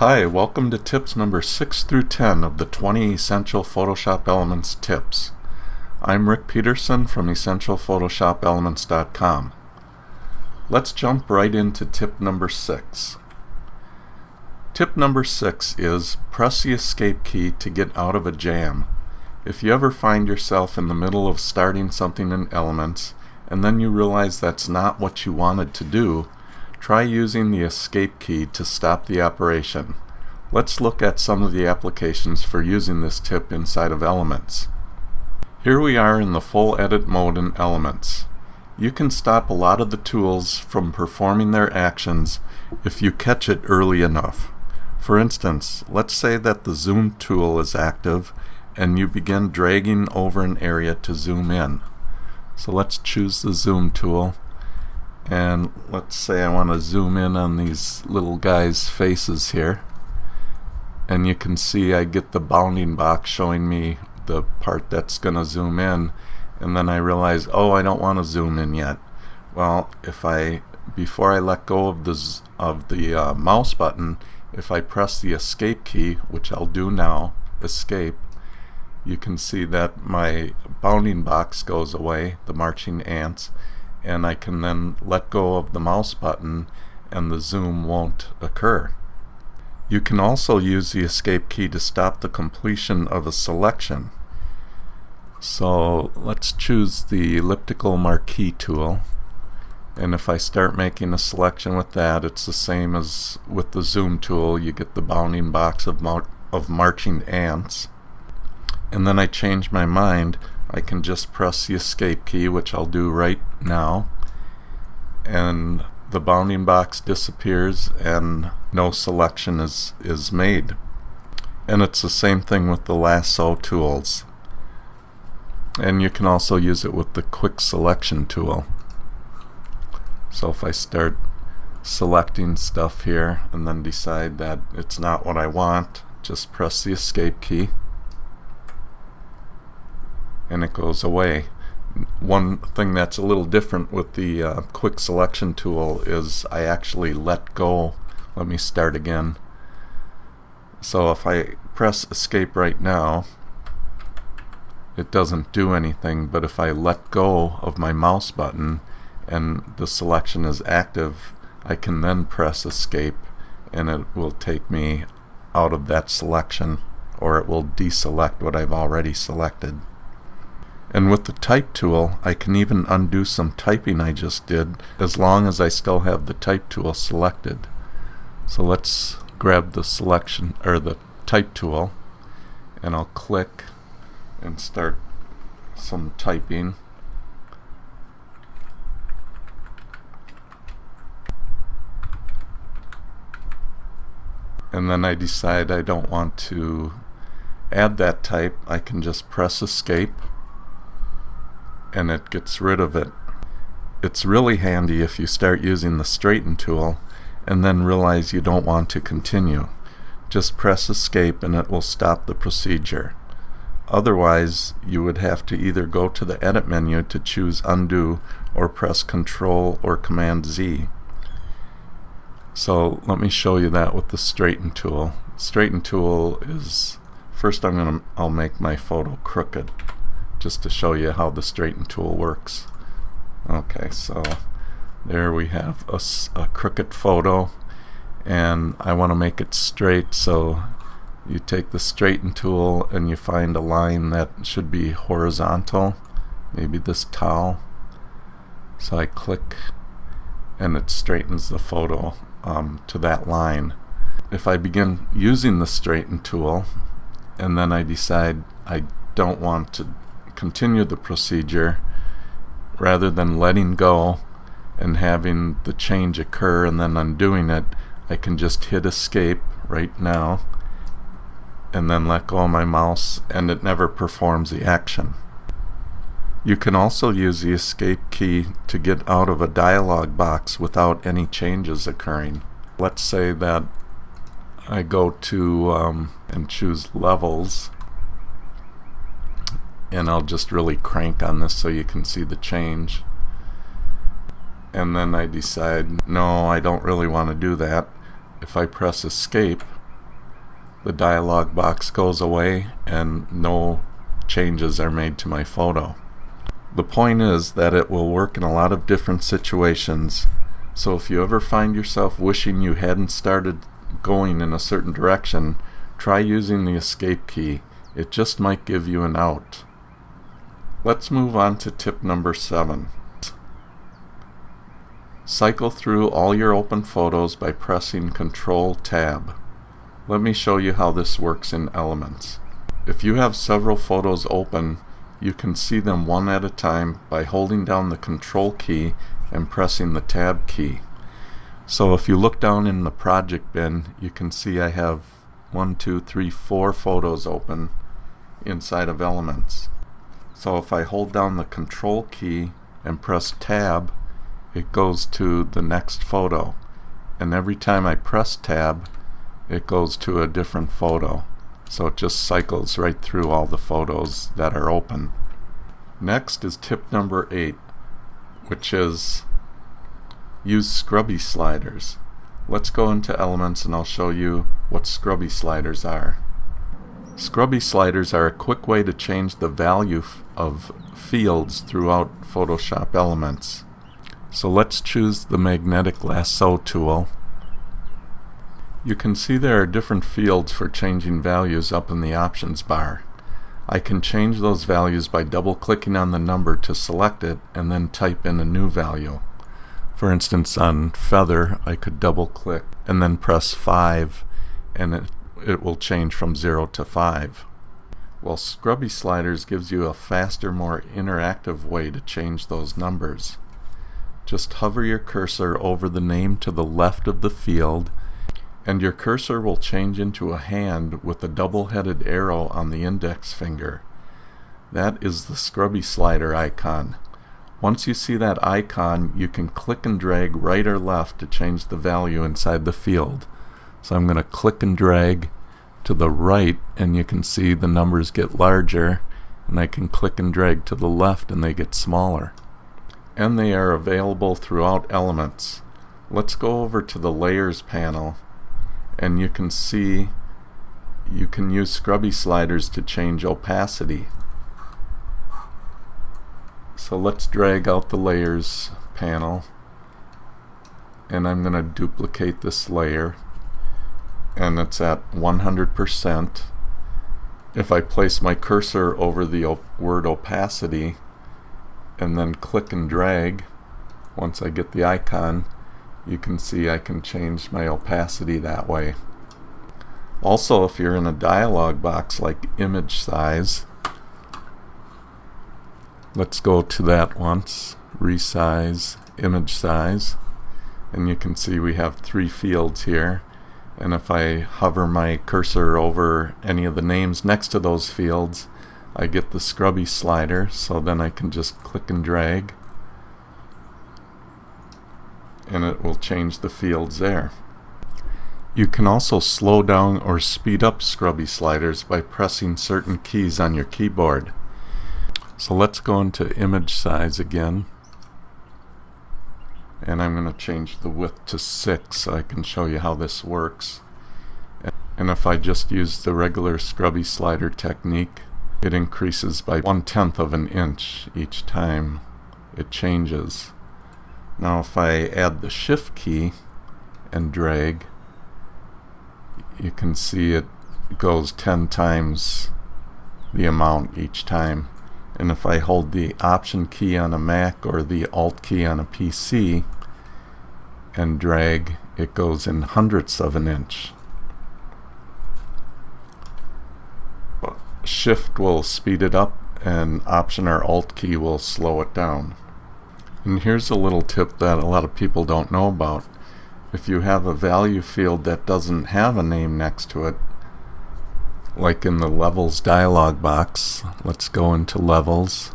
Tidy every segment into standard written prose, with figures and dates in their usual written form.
Hi, welcome to tips number 6 through 10 of the 20 Essential Photoshop Elements tips. I'm Rick Peterson from EssentialPhotoshopElements.com. Let's jump right into tip number 6. Tip number 6 is press the escape key to get out of a jam. If you ever find yourself in the middle of starting something in Elements and then you realize that's not what you wanted to do, try using the escape key to stop the operation. Let's look at some of the applications for using this tip inside of Elements. Here we are in the full edit mode in Elements. You can stop a lot of the tools from performing their actions if you catch it early enough. For instance, let's say that the zoom tool is active and you begin dragging over an area to zoom in. So let's choose the zoom tool. And let's say I want to zoom in on these little guys' faces here, and you can see I get the bounding box showing me the part that's going to zoom in, and then I realize, oh, I don't want to zoom in yet. Well, before I let go of the mouse button, if I press the escape key, which I'll do now, escape, you can see that my bounding box goes away, the marching ants, and I can then let go of the mouse button and the zoom won't occur. You can also use the escape key to stop the completion of a selection. So let's choose the elliptical marquee tool, and if I start making a selection with that, it's the same as with the zoom tool. You get the bounding box of marching ants, and then I change my mind. I can just press the escape key, which I'll do right now, and the bounding box disappears and no selection is made. And it's the same thing with the lasso tools. And you can also use it with the quick selection tool. So if I start selecting stuff here and then decide that it's not what I want, just press the escape key and it goes away. One thing that's a little different with the quick selection tool is I actually let go. Let me start again. So if I press escape right now, it doesn't do anything, but if I let go of my mouse button and the selection is active, I can then press escape and it will take me out of that selection, or it will deselect what I've already selected. And with the type tool, I can even undo some typing I just did as long as I still have the type tool selected. So let's grab the selection or the type tool, and I'll click and start some typing. And then I decide I don't want to add that type. I can just press escape and it gets rid of it. It's really handy if you start using the straighten tool and then realize you don't want to continue. Just press escape and it will stop the procedure. Otherwise, you would have to either go to the edit menu to choose undo or press Control or Command Z. So let me show you that with the straighten tool. Straighten tool is, first I'll make my photo crooked, just to show you how the straighten tool works. Okay, so there we have a crooked photo, and I want to make it straight, so you take the straighten tool and you find a line that should be horizontal, maybe this towel. So I click and it straightens the photo to that line. If I begin using the straighten tool and then I decide I don't want to continue the procedure, rather than letting go and having the change occur and then undoing it, I can just hit escape right now and then let go of my mouse, and it never performs the action. You can also use the escape key to get out of a dialog box without any changes occurring. Let's say that I go to and choose levels, and I'll just really crank on this so you can see the change. And then I decide, no, I don't really want to do that. If I press escape, the dialog box goes away and no changes are made to my photo. The point is that it will work in a lot of different situations, so if you ever find yourself wishing you hadn't started going in a certain direction, try using the escape key. It just might give you an out. Let's move on to tip number 7. Cycle through all your open photos by pressing Control-Tab. Let me show you how this works in Elements. If you have several photos open, you can see them one at a time by holding down the Control key and pressing the Tab key. So if you look down in the project bin, you can see I have 4 photos open inside of Elements. So if I hold down the Control key and press Tab, it goes to the next photo. And every time I press Tab, it goes to a different photo. So it just cycles right through all the photos that are open. Next is tip number 8, which is use scrubby sliders. Let's go into Elements and I'll show you what scrubby sliders are. Scrubby sliders are a quick way to change the value of fields throughout Photoshop Elements. So let's choose the magnetic lasso tool. You can see there are different fields for changing values up in the options bar. I can change those values by double-clicking on the number to select it and then type in a new value. For instance, on feather, I could double-click and then press 5 and it will change from 0 to 5. Well, scrubby sliders gives you a faster, more interactive way to change those numbers. Just hover your cursor over the name to the left of the field and your cursor will change into a hand with a double-headed arrow on the index finger. That is the scrubby slider icon. Once you see that icon, you can click and drag right or left to change the value inside the field. So I'm going to click and drag to the right and you can see the numbers get larger, and I can click and drag to the left and they get smaller. And they are available throughout Elements. Let's go over to the Layers panel and you can see you can use scrubby sliders to change opacity. So let's drag out the Layers panel and I'm going to duplicate this layer and it's at 100%. If I place my cursor over the word opacity and then click and drag, once I get the icon, you can see I can change my opacity that way. Also, if you're in a dialog box like image size, let's go to that once, resize, image size, and you can see we have 3 fields here, and if I hover my cursor over any of the names next to those fields, I get the scrubby slider, so then I can just click and drag and it will change the fields there. You can also slow down or speed up scrubby sliders by pressing certain keys on your keyboard. So let's go into image size again, and I'm going to change the width to 6 so I can show you how this works. And if I just use the regular scrubby slider technique, it increases by 1/10 of an inch each time it changes. Now if I add the shift key and drag, you can see it goes 10 times the amount each time. And if I hold the option key on a Mac or the alt key on a PC and drag, it goes in hundredths of an inch. Shift will speed it up and option or alt key will slow it down. And here's a little tip that a lot of people don't know about. If you have a value field that doesn't have a name next to it, like in the Levels dialog box, let's go into Levels,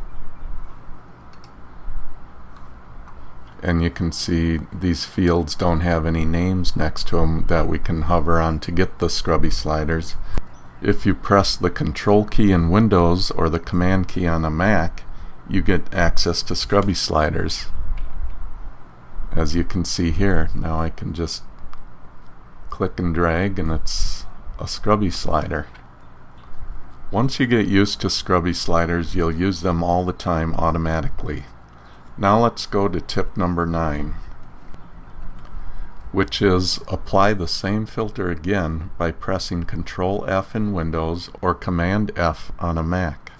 and you can see these fields don't have any names next to them that we can hover on to get the scrubby sliders. If you press the Control key in Windows or the Command key on a Mac, you get access to scrubby sliders. As you can see here, now I can just click and drag and it's a scrubby slider. Once you get used to scrubby sliders, you'll use them all the time automatically. Now let's go to tip number 9, which is apply the same filter again by pressing Ctrl F in Windows or Command F on a Mac.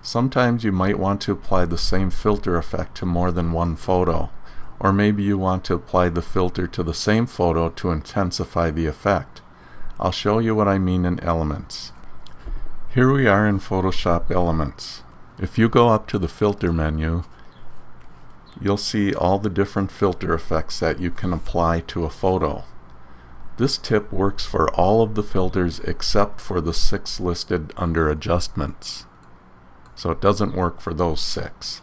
Sometimes you might want to apply the same filter effect to more than one photo, or maybe you want to apply the filter to the same photo to intensify the effect. I'll show you what I mean in Elements. Here we are in Photoshop Elements. If you go up to the filter menu, you'll see all the different filter effects that you can apply to a photo. This tip works for all of the filters except for the 6 listed under Adjustments. So it doesn't work for those 6.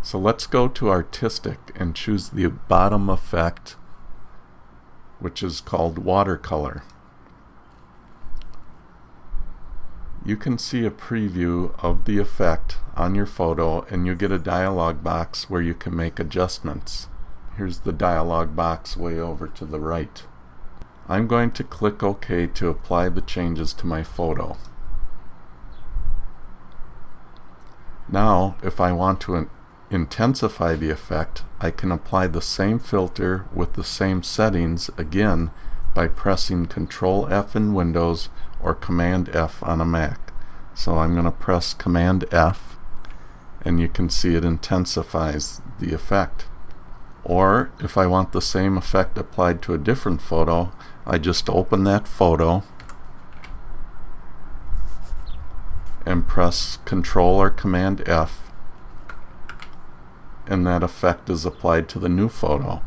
So let's go to Artistic and choose the bottom effect, which is called Watercolor. You can see a preview of the effect on your photo, and you get a dialog box where you can make adjustments. Here's the dialog box way over to the right. I'm going to click OK to apply the changes to my photo. Now, if I want to intensify the effect, I can apply the same filter with the same settings again by pressing Ctrl F in Windows or Command F on a Mac. So I'm going to press Command F, and you can see it intensifies the effect. Or if I want the same effect applied to a different photo, I just open that photo and press Ctrl or Command F, and that effect is applied to the new photo.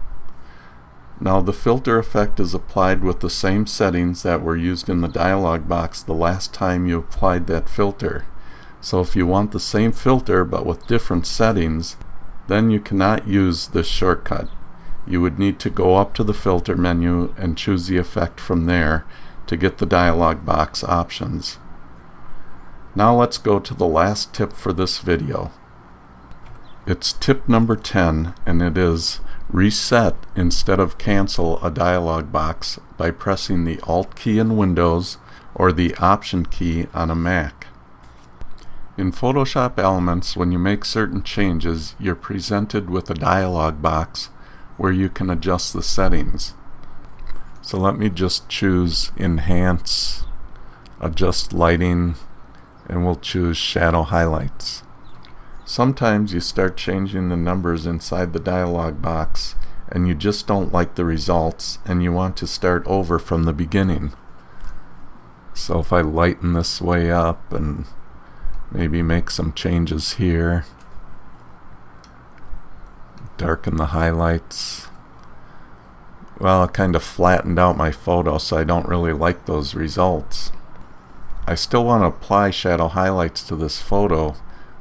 Now the filter effect is applied with the same settings that were used in the dialog box the last time you applied that filter. So if you want the same filter but with different settings, then you cannot use this shortcut. You would need to go up to the filter menu and choose the effect from there to get the dialog box options. Now let's go to the last tip for this video. It's tip number 10, and it is reset instead of cancel a dialog box by pressing the Alt key in Windows or the Option key on a Mac. In Photoshop Elements, when you make certain changes, you're presented with a dialog box where you can adjust the settings. So let me just choose Enhance, Adjust Lighting, and we'll choose Shadow Highlights. Sometimes you start changing the numbers inside the dialog box and you just don't like the results and you want to start over from the beginning. So if I lighten this way up and maybe make some changes here, darken the highlights. Well, it kind of flattened out my photo, so I don't really like those results. I still want to apply shadow highlights to this photo,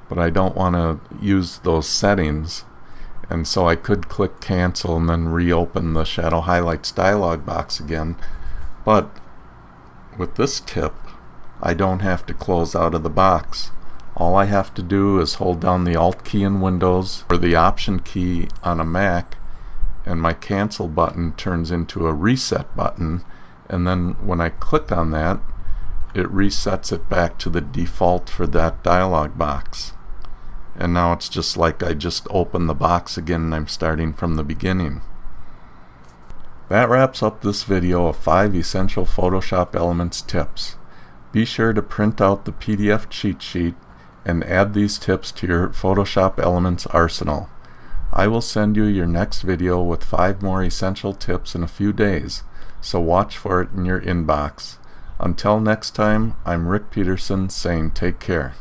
but I don't want to use those settings, and so I could click cancel and then reopen the shadow highlights dialog box again. But with this tip, I don't have to close out of the box. All I have to do is hold down the Alt key in Windows or the Option key on a Mac, and my cancel button turns into a reset button, and then when I click on that, it resets it back to the default for that dialog box. And now it's just like I just opened the box again and I'm starting from the beginning. That wraps up this video of 5 essential Photoshop Elements tips. Be sure to print out the PDF cheat sheet and add these tips to your Photoshop Elements arsenal. I will send you your next video with 5 more essential tips in a few days, so watch for it in your inbox. Until next time, I'm Rick Peterson saying take care.